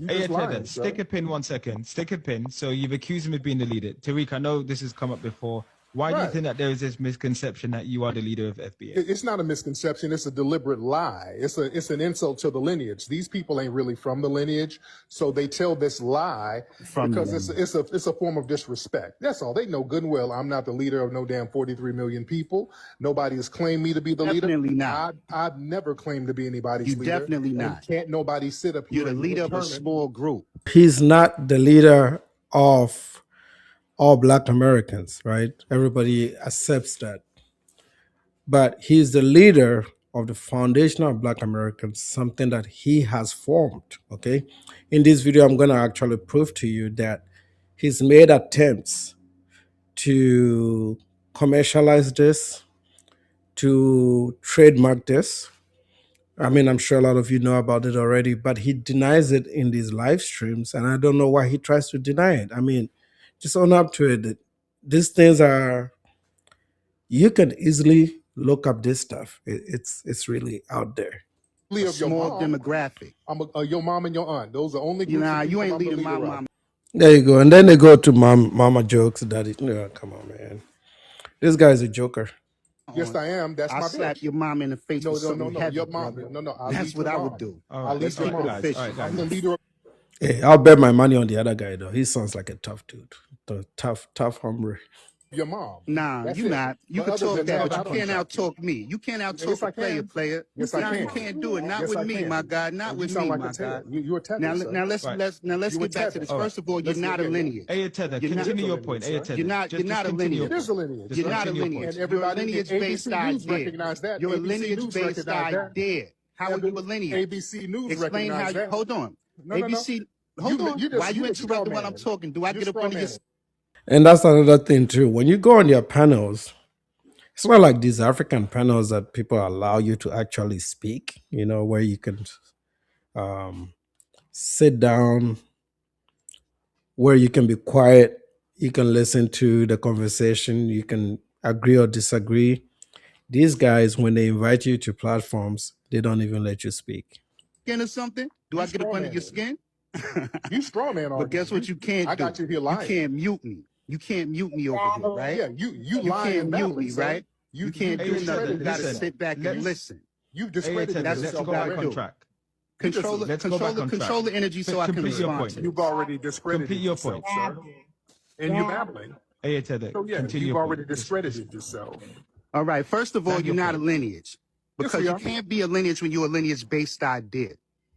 You Hey, just lying, Ted, sir. stick a pin 1 second. Stick a pin. So you've accused him of being the leader. Tariq, I know this has come up before. Why do you Right. think that there is this misconception that you are the leader of FBA? It's not a misconception. It's a deliberate lie. It's an insult to the lineage. These people ain't really from the lineage, so they tell this lie because it's a form of disrespect. That's all. They know good and well I'm not the leader of no damn 43 million people. Nobody has claimed me to be the leader. Definitely not. I've never claimed to be anybody's You leader. definitely And not. can't nobody sit up here You're the and leader of a determine. small group. He's not the leader of all Black Americans, right? Everybody accepts that. But he's the leader of the foundation of Black Americans, something that he has formed, okay? In this video, I'm going to actually prove to you that he's made attempts to commercialize this, to trademark this. I mean, I'm sure a lot of you know about it already, but he denies it in these live streams, and I don't know why he tries to deny it. I mean, just own up to it. These things are, you can easily look up this stuff. It's really out there. A Of your small mom, demographic. your mom and your aunt. Those are only You groups of know, you people ain't I'm the leading my leader of. mom. There you go. And then they go to mama jokes. Daddy, no, come on, man. This guy's a joker. Yes, I am. That's I'll my slap bitch. your mom in the face with No, something heavy, your mom. brother. No, I'll That's lead what your I mom. would do. All I'll right, let's lead keep your it mom. guys. All right, I'm the guys. leader of. Hey, I'll bet my money on the other guy, though. He sounds like a tough dude. The tough hombre. Your mom. Nah, That's you it. not. You But can other talk than that, that, but I you don't can't talk. out-talk me. You can't Yes, out-talk I a player, can. player. Yes, I Nah, you can. can't do it. Not Yes, with I me, can. my God. Not And with you sound me, like my a tether. God. You're a tether, Now, sir. now let's Right. let's You a get back to tether. this. All right. First of all, you're Let's not a get lineage. Hey, Ted, You're not. continue your lineage, point. Hey, sir. Ted, You're not. You're just not a continue your lineage. It is point. a lineage. Just You're not a continue your lineage. point. And You're a everybody in lineage-based ABC News idea. recognize that. You're a ABC News lineage-based recognize that. idea. How are you a lineage? ABC News Explain how recognize you. that. Hold on. No. ABC. Hold on. Why you You straw interrupting while I'm manning. talking? Do I You get up straw under your? manning. And that's another thing, too. When you go on their panels, it's not like these African panels that people allow you to actually speak, where you can sit down, where you can be quiet, you can listen to the conversation, you can agree or disagree. These guys, when they invite you to platforms, they don't even let you speak. Skin or something? Do You I get up straw under your manning. skin? You straw man But guess what you can't I do? got you here You lying. can't mute me. You can't mute me over here, right? Yeah, you You lying can't mute babbling, me, sir. right? You can't Hey, do Ted, nothing. You gotta listen. sit back and Let's- listen. You've Hey, discredited Ted, That's let's what yourself you go gotta back already. on do. track. Control Let's go back on control track. the energy so I can Complete your respond point. to you. You've already discredited Complete your yourself, point. sir. And you're babbling. Hey, Ted, So yeah, continue you've your already point. Just- discredited yourself. All right. First of all, Land you're your not a point. lineage. Because we you are. can't be a lineage when you're a lineage-based idea.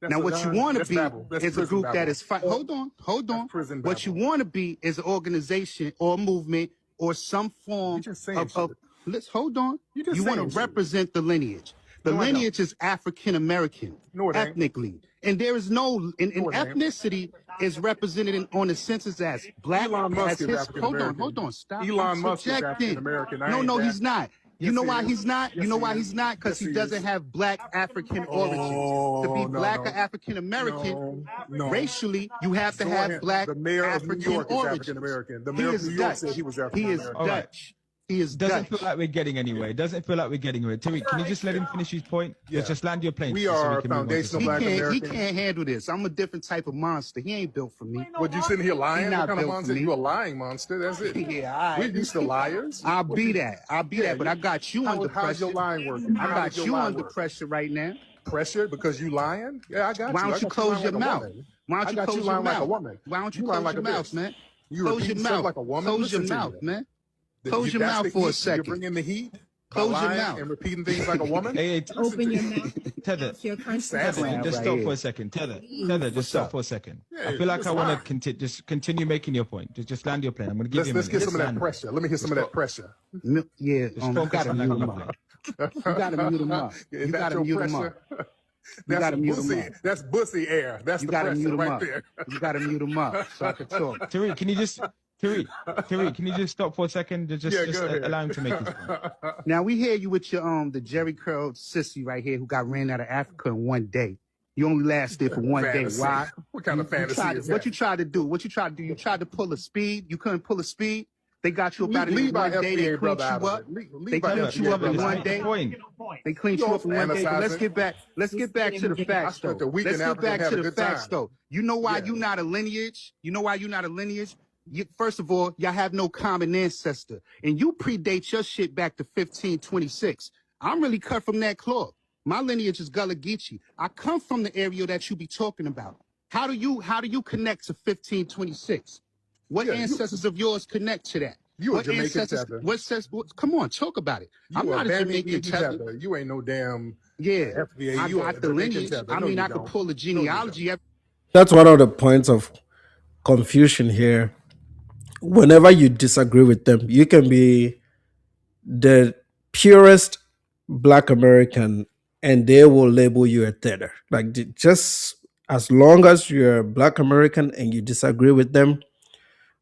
That's Now, what you want to that's be babble. That's is a prison group that babble. is hold on. That's prison What you babble. want to be is an organization or movement or some form You just saying of shit. let's hold on. You just You want saying to shit. represent the lineage. The No, I don't. lineage is African American, No, it ain't. ethnically, and there is no in No, it ain't. ethnicity is represented on the census as black. Elon Musk as is his African hold American. on, stop. Elon I'm Musk is subjecting. African American. No, he's not. You Yes, know he why is. he's not? Yes, You know he why is. he's not? Because Yes, he he doesn't is. have black African origins. To be no, black no. or African American, No. racially, you have to have Zoran, black the mayor of New African York is origins. African American. The He mayor of is New York Dutch. said he was He African is American. All right. Dutch. He is Doesn't Dutch. feel like we're getting anywhere. Doesn't feel like we're getting anywhere. Tariq, can you just let him finish his point? Yeah. Just land your plane. We so are can move on to foundational He Black something. can't. He Americans. can't handle this. I'm a different type of monster. He ain't built for me. Would you sitting here lying? He What not kind of built for monster? me. You a lying monster. That's it. Yeah, all We're right. used to liars. I'll What be you- that. I'll be Yeah, that. But I got you under how's your pressure. lying working? I How got does your you lie under work? pressure right now. Pressure because you lying? Yeah, I got Why you. don't I you got you close lying your like a mouth? woman. Why I don't you got you close your lying like a mouth? woman. Why don't you lying close like your a mouth, bitch. man? You Close repeating your stuff mouth. like a woman. Close your Listen to mouth, you. man. Close your That's mouth the for a heat. You second. bring in the heat by Close your lying mouth. and repeating things like a woman. Hey, Open your mouth. Tether, Your country. Sassy. Clown just right stop here. for a second. Tether, What's just stop up? for a second. Yeah, I feel like just I want lie. to just continue making your point. Just land your plane. I'm going to give you a Let's minute. get Just some of that land. pressure. Let me hear some of that pressure. Yeah, Just you focus gotta on mute landing him your up. plane. You gotta mute him up. Is You that gotta your mute him pressure? up. That's gotta mute him bussy. up. That's bussy air. That's You the gotta pressure mute him right up. there. You gotta mute him up so I can talk. Tariq, can you just Tariq, can you just stop for a second? Just Yeah, go ahead. allow him to make his point. Now we hear you with your the Jerry curl sissy right here who got ran out of Africa in one day. You only lasted for one Fantasy. day. Why? What kind of fantasy is What that? you tried to do? What you tried to do? You tried to pull a speed. You couldn't pull a speed. They got you up out of there Leave our one day. They FBA cleaned brother you out of up. it. Leave They our cleaned you FBA up in brother Let's out one of make it. the day. point. They cleaned You you all up in one day. But let's fantasizing. get back. Let's get back to the I facts, spent though. a week Let's in get Africa and back had to a the good facts, time. though. You know why Yeah. you not a lineage? You know why you not a lineage? First of all, y'all have no common ancestor, and you predate your shit back to 1526. I'm really cut from that cloth. My lineage is Gullah Geechee. I come from the area that you be talking about. How do you connect to 1526? What Yeah, ancestors of yours connect to that? you a What Jamaican ancestors? tether. Come on, talk about it. I'm You a not a Bambi Jamaican Iggy tether. tether. You ain't no damn Yeah, FBA. I You a got the Jamaican lineage. tether. I No, mean, you I could don't. pull a No, you don't. genealogy. That's one of the points of confusion here. Whenever you disagree with them, you can be the purest Black American and they will label you a tether. Like just as long as you're Black American and you disagree with them,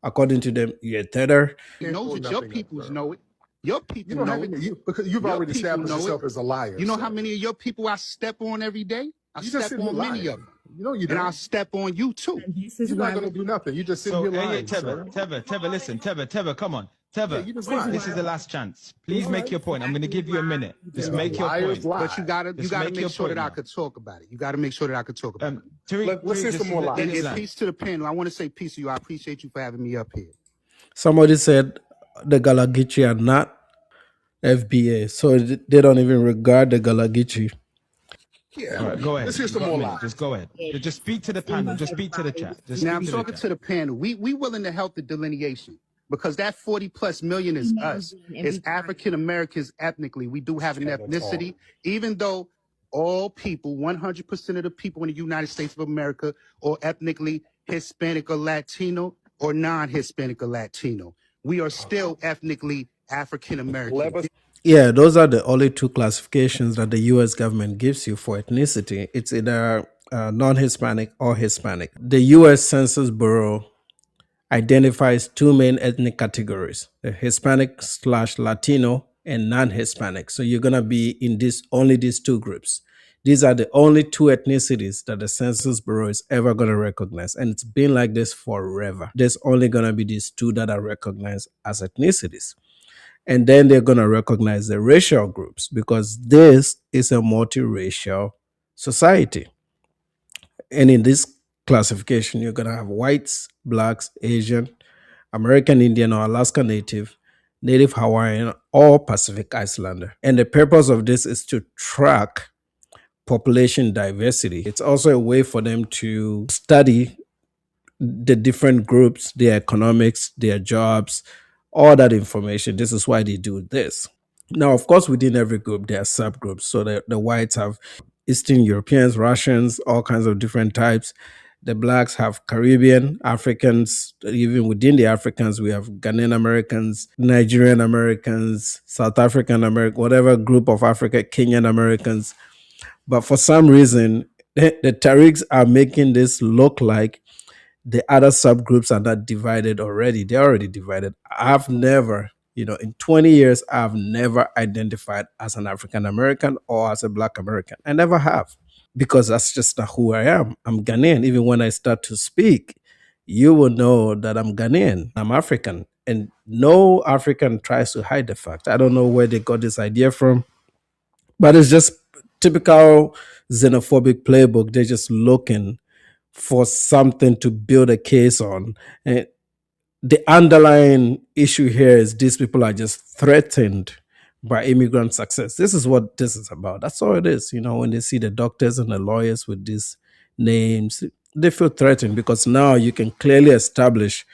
according to them, you're a tether. Can't Knows pull it. Your nothing up, peoples bro. know it. Your You people don't know have it. any. Because you've Your already people established know it. yourself as a liar. You know how So many of your people I step on every day? I you just step sitting here on many lying. of them. You know you And I don't. step on you too. You're not gonna do nothing. You just sitting So, here hey, lying, sir. Teva, listen, Teva, come on. Yeah, Teva, you just lying. this is the last chance. Please All make right. your point. I'm going to give you a minute. Just Yeah, make your liars point. lie. But you gotta Just make your sure point that I now. could talk about it. You gotta make sure that I could talk about it. Tariq, Let's hear just some more let lies. it And land. peace to the panel. I want to say peace to you. I appreciate you for having me up here. Somebody said the Gullah Geechee are not FBA, so they don't even regard the Gullah Geechee. Yeah. All right, go ahead. Let's hear You've some got a more minute. lies. Just go ahead. Just speak to the panel. Just speak to the chat. Just Now speak I'm to the talking chat. to the panel. We willing to help the delineation because that 40 plus million is us. It's African Americans ethnically. We do have an ethnicity, even though all people, 100% of the people in the United States of America are ethnically Hispanic or Latino or non-Hispanic or Latino. We are still ethnically African American. Yeah, those are the only two classifications that the US government gives you for ethnicity. It's either non Hispanic or Hispanic. The US Census Bureau identifies two main ethnic categories: the Hispanic slash Latino and non Hispanic. So you're going to be in only these two groups. These are the only two ethnicities that the Census Bureau is ever going to recognize. And it's been like this forever. There's only going to be these two that are recognized as ethnicities. And then they're going to recognize the racial groups because this is a multiracial society. And in this classification, you're going to have whites, blacks, Asian, American Indian or Alaska Native, Native Hawaiian, or Pacific Islander. And the purpose of this is to track population diversity. It's also a way for them to study the different groups, their economics, their jobs, all that information. This is why they do this. Now, of course, within every group, there are subgroups. So the whites have Eastern Europeans, Russians, all kinds of different types. The blacks have Caribbean, Africans. Even within the Africans, we have Ghanaian Americans, Nigerian Americans, South African American, whatever group of Africa, Kenyan Americans. But for some reason, the Tariqs are making this look like the other subgroups are not divided already. They're already divided. I've never, in 20 years, I've never identified as an African American or as a Black American. I never have, because that's just not who I am. I'm Ghanaian. Even when I start to speak, you will know that I'm Ghanaian. I'm African. And no African tries to hide the fact. I don't know where they got this idea from, but it's just typical xenophobic playbook. They're just looking for something to build a case on. And the underlying issue here is these people are just threatened by immigrant success. This is what this is about. That's all it is. When they see the doctors and the lawyers with these names, they feel threatened because now you can clearly establish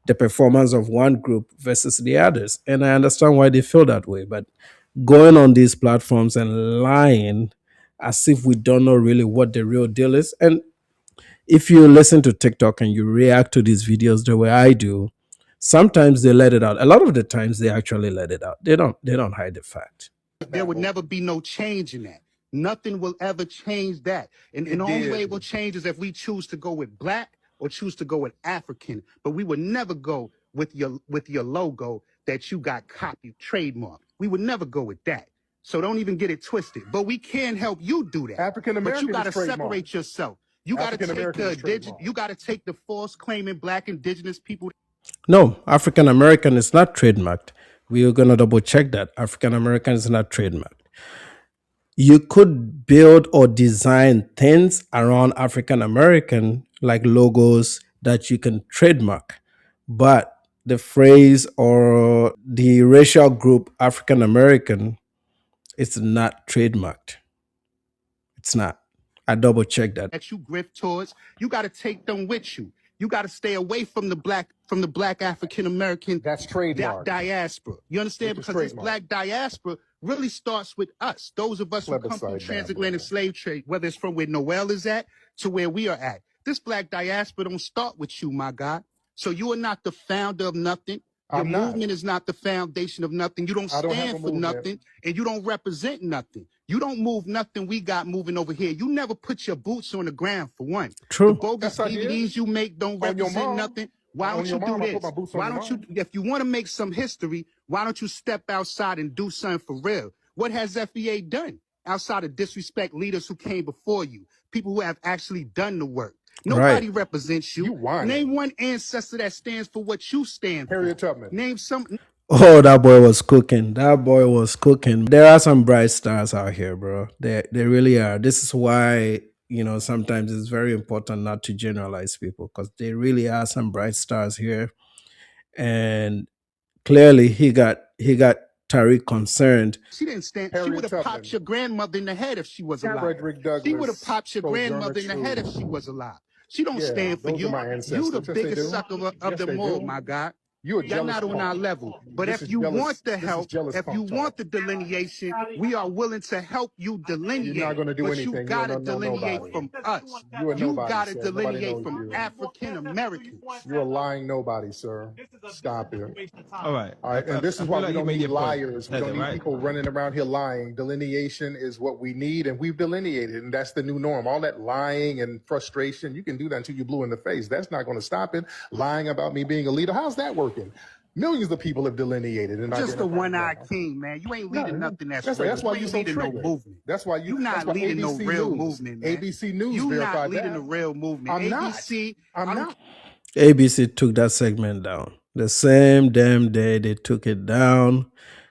the performance of one group versus the others. And I understand why they feel that way. But going on these platforms and lying as if we don't know really what the real deal is. And if you listen to TikTok and you react to these videos the way I do, sometimes they let it out. A lot of the times they actually let it out. They don't hide the fact. There would never be no change in that. Nothing will ever change that. And the only way it will change is if we choose to go with Black or choose to go with African. But we would never go with your logo that you got copied, trademark. We would never go with that. So don't even get it twisted. But we can help you do that. African But American you got to is trademarked. separate yourself. You got to African take American is the trademarked. you got to take the false claiming Black indigenous people. No, African American is not trademarked. We are going to double check that. African American is not trademarked. You could build or design things around African American, like logos that you can trademark. But the phrase or the racial group African American, it's not trademarked. It's not. I double checked that. that you grift towards, you got to take them with you. You got to stay away from the black African American That's trademark. diaspora. You understand? Which is Because this trademark. black diaspora really starts with us, those of us who come from Plebiscite transatlantic down, slave trade, whether it's from where Noel is at to where we are at. This black diaspora don't start with you, my God. So you are not the founder of nothing. Your I'm not. movement is not the foundation of nothing. You don't I don't have stand a for movement. nothing, and you don't represent nothing. You don't move nothing we got moving over here. You never put your boots on the ground, for one. The True. bogus Yes, I did. DVDs you make don't On your represent mom. nothing. Why On don't your you do mom, I put this? my boots on Why your don't you, mom. if you want to make some history, why don't you step outside and do something for real? What has FEA done outside of disrespect leaders who came before you, people who have actually done the work? Nobody represents You you. whining. Name one ancestor that stands for what you stand for. Harriet Tubman. Name some. Oh, that boy was cooking. That boy was cooking. There are some bright stars out here, bro. They really are. This is why, sometimes it's very important not to generalize people, because there really are some bright stars here. And clearly he got Tariq concerned. She didn't stand. She Harriet would have Tubman. popped your grandmother in the head if she was alive. Frederick Douglass. She would have popped your Sojourner grandmother in the head if Truth. she was alive. She don't Yeah, stand for those you. are my You the ancestors. Yes, they biggest do. sucker of Yes, them they all, do. my God. You're a Y'all jealous not on our punk. level. But This if is you jealous- want the this is help, jealous if you punk want talk. the delineation, we are willing to help you delineate. You're not gonna do but anything. you You gotta don't know delineate nobody. from us. You are You nobody, gotta sir. Nobody delineate knows from you. African Americans. You're a lying nobody, sir. Stop it. All right. All right, and this I is feel why like we you don't made need your point, liars. We Heather, don't need right? people running around here lying. Delineation is what we need, and we've delineated, and that's the new norm. All that lying and frustration, you can do that until you're blue in the face. That's not going to stop it. Lying about me being a leader, how's that working? Millions of people have delineated. And Just a one-eyed king, man. You ain't leading nothing that's real. That's why You you're ain't so leading no triggered. movement. That's why You not that's why leading no ABC real News, movement, man. ABC News You not verified leading that. a real movement. I'm not. ABC, I'm not. ABC took that segment down. The same damn day they took it down.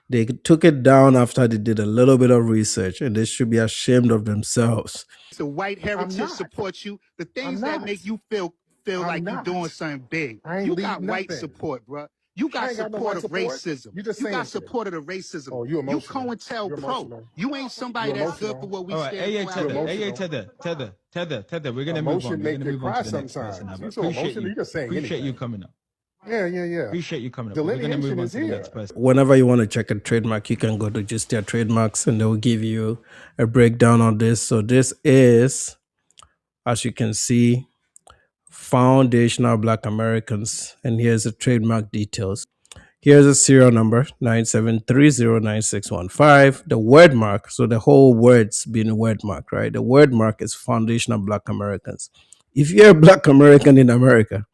They took it down after they did a little bit of research, and they should be ashamed of themselves. So white heritage not. supports you. The things I'm that not. make you feel I'm like you're not. doing something big. I ain't You lead got white nothing. support, bro. You I got ain't got no support white of support. racism. You just You saying got shit. support of the racism. Oh, you You emotional. COINTELPRO. You're emotional. You ain't somebody You're that's good emotional. for what we All right, stand AA for. Tether, You're AA emotional. Tether. We're gonna move on. Emotion We're make gonna you move on cry to the next person. sometimes. Now, You're but so emotional. You're just saying appreciate you anything. coming up. Yeah. Appreciate you coming up. We're gonna Delineation move on is to the here. next person. Whenever you want to check a trademark, you can go to just their trademarks, and they will give you a breakdown on this. So this is, as you can see, foundational Black Americans, and here's the trademark details. Here's a serial number 97309615. The word mark, so the whole words being a word mark, right? The word mark is foundational Black Americans. If you're a Black American in America,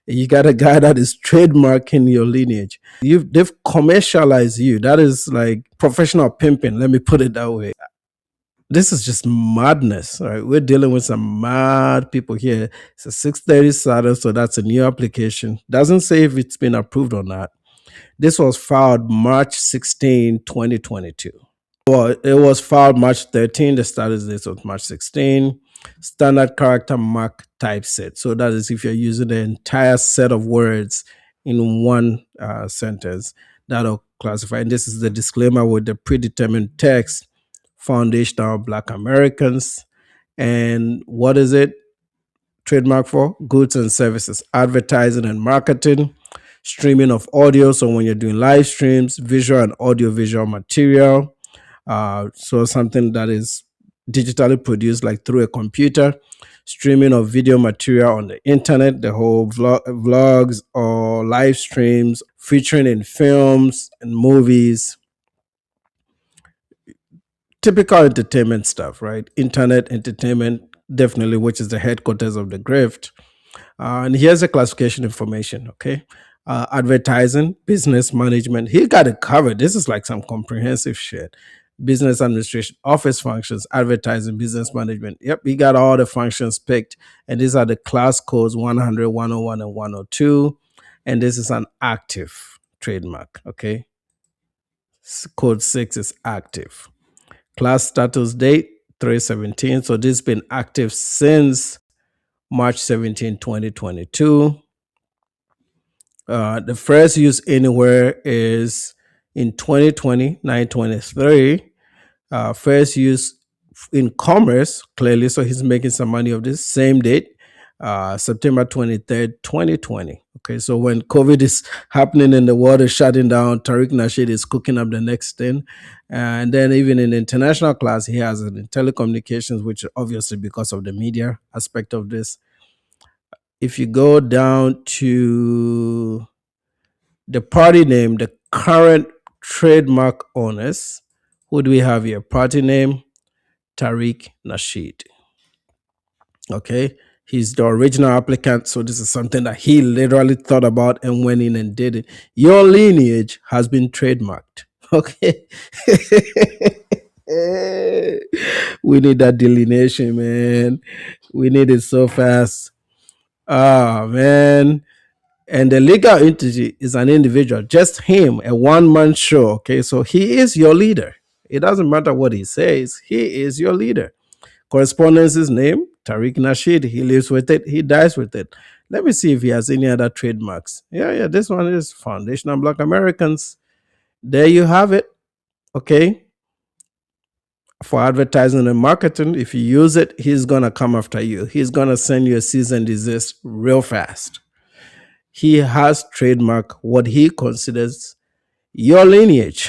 you got a guy that is trademarking your lineage. They've commercialized you. That is like professional pimping. Let me put it that way. This is just madness. All right, we're dealing with some mad people here. It's a 630 status, so that's a new application. Doesn't say if it's been approved or not. This was filed March 16, 2022. Well, it was filed March 13. The status date was March 16. Standard character mark typeset. So that is if you're using the entire set of words in one sentence, that'll classify. And this is the disclaimer with the predetermined text, foundational Black Americans. And what is it? Trademark for goods and services, advertising and marketing, streaming of audio. So when you're doing live streams, visual and audio visual material. So something that is digitally produced like through a computer, streaming of video material on the internet, the whole vlogs or live streams, featuring in films and movies, typical entertainment stuff, right? Internet entertainment, definitely, which is the headquarters of the grift. And here's the classification information, okay? Advertising, business management. He got it covered. This is like some comprehensive shit. Business administration, office functions, advertising, business management. Yep, he got all the functions picked. And these are the class codes 100, 101, and 102. and this is an active trademark. Okay, code 6 is active. Class status date 3/17. So this has been active since March 17, 2022. The first use anywhere is in 2020, 9/23. First use in commerce, clearly. So he's making some money of this same date, September 23rd, 2020. Okay, so when COVID is happening and the world is shutting down, Tariq Nasheed is cooking up the next thing. And then even in the international class, he has it in telecommunications, which obviously because of the media aspect of this. If you go down to the party name, the current trademark owners, who do we have here? Party name, Tariq Nasheed. Okay, he's the original applicant, so this is something that he literally thought about and went in and did it. Your lineage has been trademarked. Okay. We need that delineation, man. We need it so fast. Ah, man. And the legal entity is an individual, just him, a one-man show. Okay, so he is your leader. It doesn't matter what he says, he is your leader. Correspondence's name, Tariq Nasheed. He lives with it, he dies with it. Let me see if he has any other trademarks. Yeah, this one is Foundation of Black Americans. There you have it. Okay. For advertising and marketing, if you use it, he's going to come after you. He's going to send you a cease and desist real fast. He has trademarked what he considers your lineage.